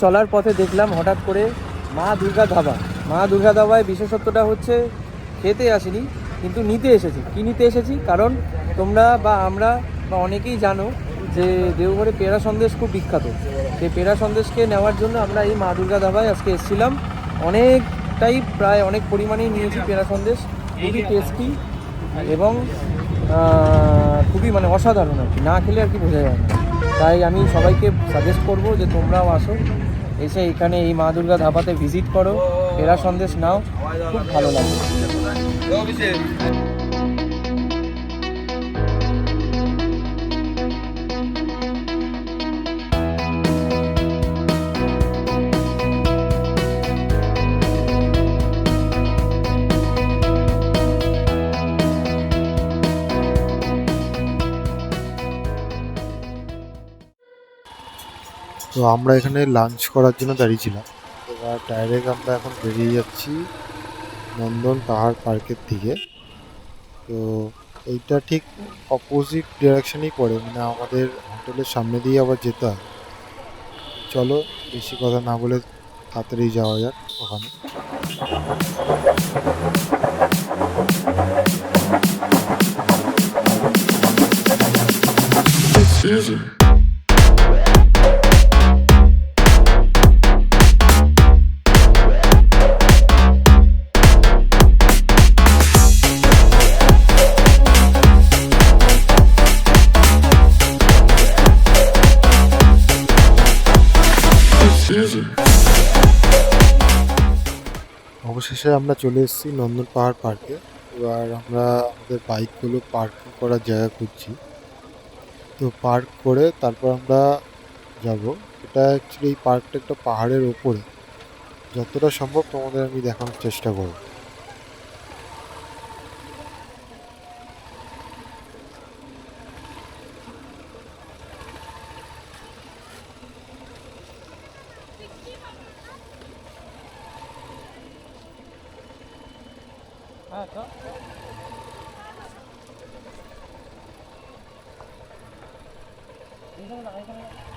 চলার পথে দেখলাম হঠাৎ করে মা দুর্গা ধাবা। মা দুর্গা ধাবায় বিশেষত্বটা হচ্ছে খেতে আসিনি, কিন্তু নিতে এসেছি। কি নিতে এসেছি? কারণ তোমরা বা আমরা বা অনেকেই জানো যে দেওঘরে পেড়া সন্দেশ খুব বিখ্যাত। সেই পেড়া সন্দেশকে নেওয়ার জন্য আমরা এই মা দুর্গা ধাবায় আজকে এসেছিলাম। অনেকটাই প্রায় অনেক পরিমাণেই নিয়েছি পেড়া সন্দেশ। খুবই টেস্টি এবং খুবই মানে অসাধারণ আর কি, না খেলে আর কি বোঝা যায় না। তাই আমি সবাইকে সাজেস্ট করব যে তোমরাও আসো, এসে এখানে এই মা দুর্গা ধাবাতে ভিজিট করো, পেড়া সন্দেশ নাও, খুব ভালো লাগবে। তো আমরা এখানে লাঞ্চ করার জন্য দাঁড়িয়েছিলাম। এবার ডাইরেক্ট আমরা এখন বেরিয়ে যাচ্ছি নন্দন পাহাড় পার্কের দিকে। তো এইটা ঠিক অপোজিট ডিরেকশনেই পড়ে, মানে আমাদের হোটেলের সামনে দিয়ে আবার যেতে হয়। চলো বেশি কথা না বলে তাড়াতাড়ি যাওয়া যাক ওখানে। অবশেষে আমরা চলে এসেছি নন্দন পাহাড় পার্কে। এবার আমরা আমাদের বাইকগুলো পার্কিং করার জায়গা খুঁজছি। তো পার্ক করে তারপর আমরা যাব। এটা অ্যাকচুয়ালি এই পার্কটা একটা পাহাড়ের ওপরে, যতটা সম্ভব তোমাদের আমি দেখানোর চেষ্টা করব। হ্যাঁ, তো এখানে না, এখানে না।